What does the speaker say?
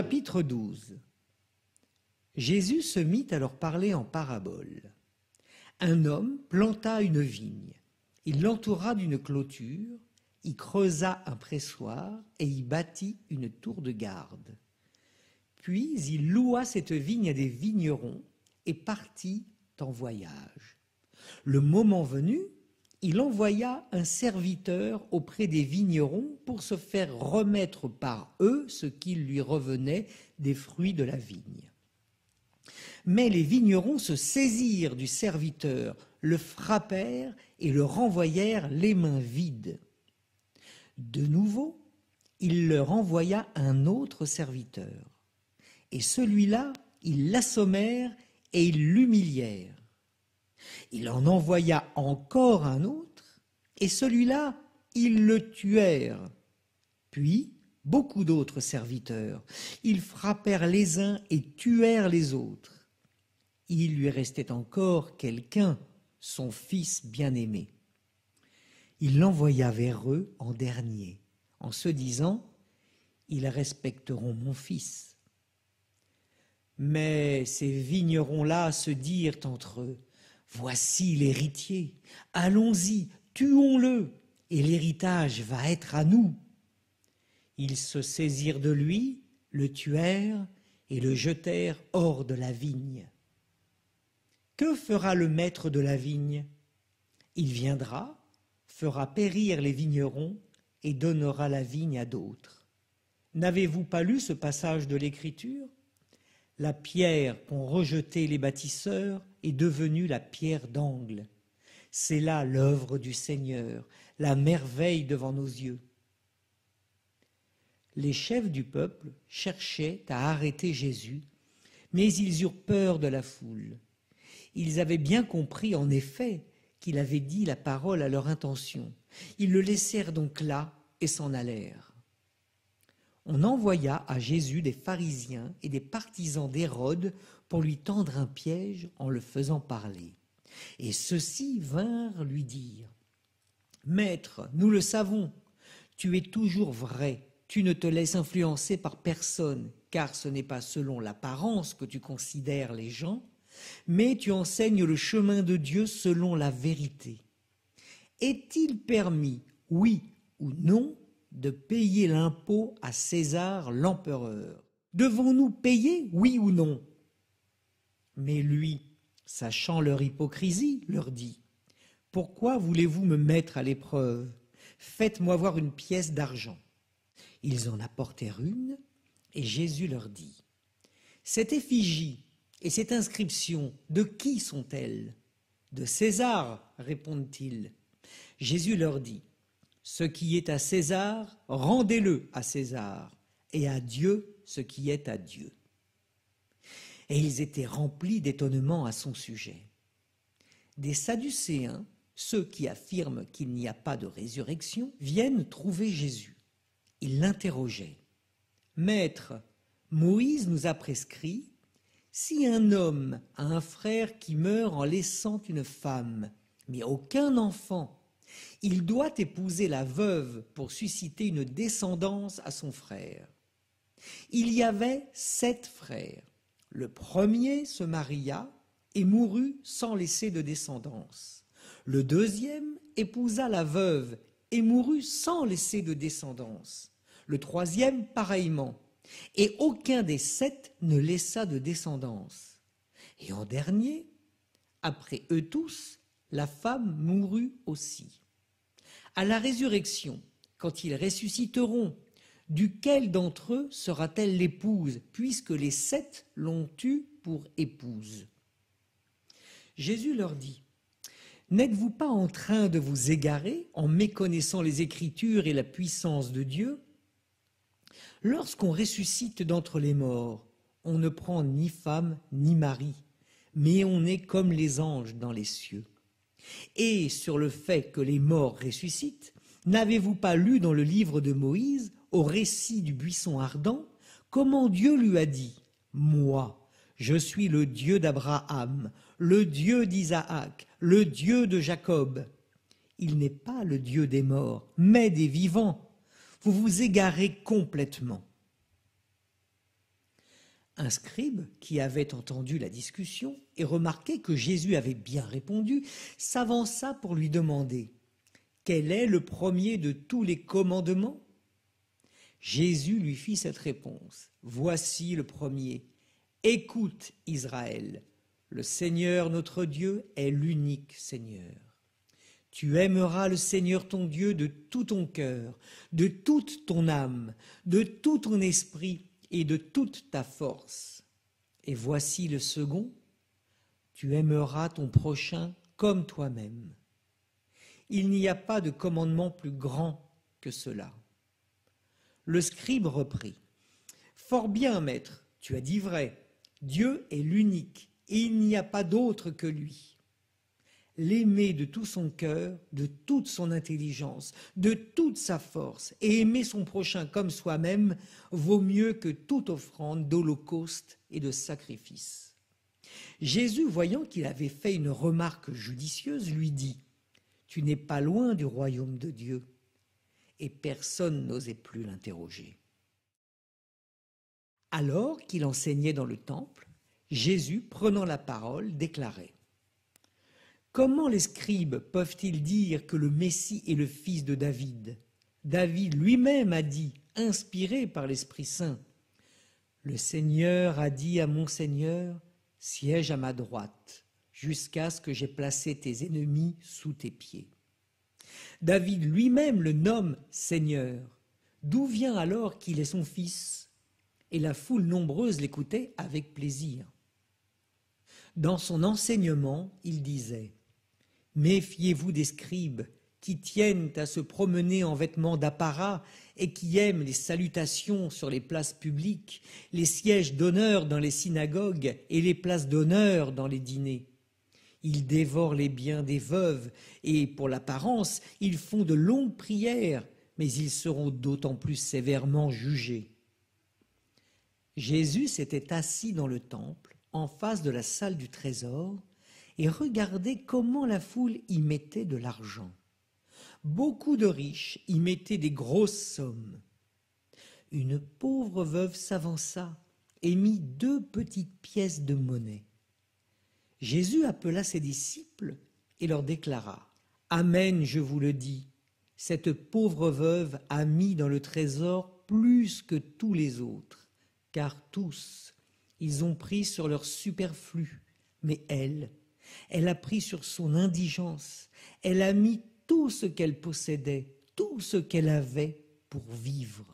Chapitre 12. Jésus se mit à leur parler en parabole. Un homme planta une vigne. Il l'entoura d'une clôture, y creusa un pressoir et y bâtit une tour de garde. Puis il loua cette vigne à des vignerons et partit en voyage. Le moment venu, il envoya un serviteur auprès des vignerons pour se faire remettre par eux ce qui lui revenait des fruits de la vigne. Mais les vignerons se saisirent du serviteur, le frappèrent et le renvoyèrent les mains vides. De nouveau, il leur envoya un autre serviteur. Et celui-là, ils l'assommèrent et ils l'humilièrent. Il en envoya encore un autre, et celui-là, ils le tuèrent. Puis, beaucoup d'autres serviteurs, ils frappèrent les uns et tuèrent les autres. Il lui restait encore quelqu'un, son fils bien-aimé. Il l'envoya vers eux en dernier, en se disant « Ils respecteront mon fils ». Mais ces vignerons-là se dirent entre eux « Voici l'héritier, allons-y, tuons-le, et l'héritage va être à nous. » Ils se saisirent de lui, le tuèrent et le jetèrent hors de la vigne. Que fera le maître de la vigne? Il viendra, fera périr les vignerons et donnera la vigne à d'autres. N'avez-vous pas lu ce passage de l'Écriture? La pierre qu'ont rejetée les bâtisseurs est devenue la pierre d'angle. C'est là l'œuvre du Seigneur, la merveille devant nos yeux. Les chefs du peuple cherchaient à arrêter Jésus, mais ils eurent peur de la foule. Ils avaient bien compris, en effet, qu'il avait dit la parole à leur intention. Ils le laissèrent donc là et s'en allèrent. On envoya à Jésus des pharisiens et des partisans d'Hérode pour lui tendre un piège en le faisant parler. Et ceux-ci vinrent lui dire « Maître, nous le savons, tu es toujours vrai, tu ne te laisses influencer par personne, car ce n'est pas selon l'apparence que tu considères les gens, mais tu enseignes le chemin de Dieu selon la vérité. Est-il permis, oui ou non, de payer l'impôt à César l'empereur? Devons-nous payer, oui ou non? » Mais lui, sachant leur hypocrisie, leur dit « Pourquoi voulez-vous me mettre à l'épreuve? Faites-moi voir une pièce d'argent. » Ils en apportèrent une, et Jésus leur dit « Cette effigie et cette inscription, de qui sont-elles? » « De César, répondent-ils. Jésus leur dit « Ce qui est à César, rendez-le à César, et à Dieu ce qui est à Dieu. » Et ils étaient remplis d'étonnement à son sujet. Des Sadducéens, ceux qui affirment qu'il n'y a pas de résurrection, viennent trouver Jésus. Ils l'interrogeaient. « Maître, Moïse nous a prescrit, si un homme a un frère qui meurt en laissant une femme, mais aucun enfant, il doit épouser la veuve pour susciter une descendance à son frère. Il y avait 7 frères. Le premier se maria et mourut sans laisser de descendance. Le deuxième épousa la veuve et mourut sans laisser de descendance. Le troisième pareillement. Et aucun des 7 ne laissa de descendance. Et en dernier, après eux tous, la femme mourut aussi. À la résurrection, quand ils ressusciteront, duquel d'entre eux sera-t-elle l'épouse, puisque les 7 l'ont eue pour épouse? » Jésus leur dit « N'êtes-vous pas en train de vous égarer en méconnaissant les Écritures et la puissance de Dieu? Lorsqu'on ressuscite d'entre les morts, on ne prend ni femme ni mari, mais on est comme les anges dans les cieux. Et sur le fait que les morts ressuscitent, n'avez-vous pas lu dans le livre de Moïse, au récit du buisson ardent, comment Dieu lui a dit « Moi, je suis le Dieu d'Abraham, le Dieu d'Isaac, le Dieu de Jacob. » Il n'est pas le Dieu des morts, mais des vivants. Vous vous égarez complètement. Un scribe, qui avait entendu la discussion et remarqué que Jésus avait bien répondu, s'avança pour lui demander « Quel est le premier de tous les commandements ?» Jésus lui fit cette réponse « Voici le premier. Écoute, Israël, le Seigneur notre Dieu est l'unique Seigneur. Tu aimeras le Seigneur ton Dieu de tout ton cœur, de toute ton âme, de tout ton esprit et de toute ta force. Et voici le second, tu aimeras ton prochain comme toi-même. Il n'y a pas de commandement plus grand que cela. » Le scribe reprit. « Fort bien, maître, tu as dit vrai. Dieu est l'unique et il n'y a pas d'autre que lui. L'aimer de tout son cœur, de toute son intelligence, de toute sa force, et aimer son prochain comme soi-même vaut mieux que toute offrande d'holocauste et de sacrifice. » Jésus, voyant qu'il avait fait une remarque judicieuse, lui dit « Tu n'es pas loin du royaume de Dieu. » Et personne n'osait plus l'interroger. Alors qu'il enseignait dans le temple, Jésus, prenant la parole, déclarait « Comment les scribes peuvent-ils dire que le Messie est le fils de David ? David lui-même a dit, inspiré par l'Esprit Saint, « Le Seigneur a dit à mon Seigneur, siège à ma droite, jusqu'à ce que j'aie placé tes ennemis sous tes pieds. » David lui-même le nomme Seigneur. D'où vient alors qu'il est son fils ? Et la foule nombreuse l'écoutait avec plaisir. Dans son enseignement, il disait « Méfiez-vous des scribes qui tiennent à se promener en vêtements d'apparat et qui aiment les salutations sur les places publiques, les sièges d'honneur dans les synagogues et les places d'honneur dans les dîners. Ils dévorent les biens des veuves et, pour l'apparence, ils font de longues prières, mais ils seront d'autant plus sévèrement jugés. » Jésus s'était assis dans le temple, en face de la salle du trésor, et regardait comment la foule y mettait de l'argent. Beaucoup de riches y mettaient des grosses sommes. Une pauvre veuve s'avança et mit 2 petites pièces de monnaie. Jésus appela ses disciples et leur déclara « Amen, je vous le dis, cette pauvre veuve a mis dans le trésor plus que tous les autres, car tous, ils ont pris sur leur superflu, mais elle a pris sur son indigence, elle a mis tout ce qu'elle possédait, tout ce qu'elle avait pour vivre. »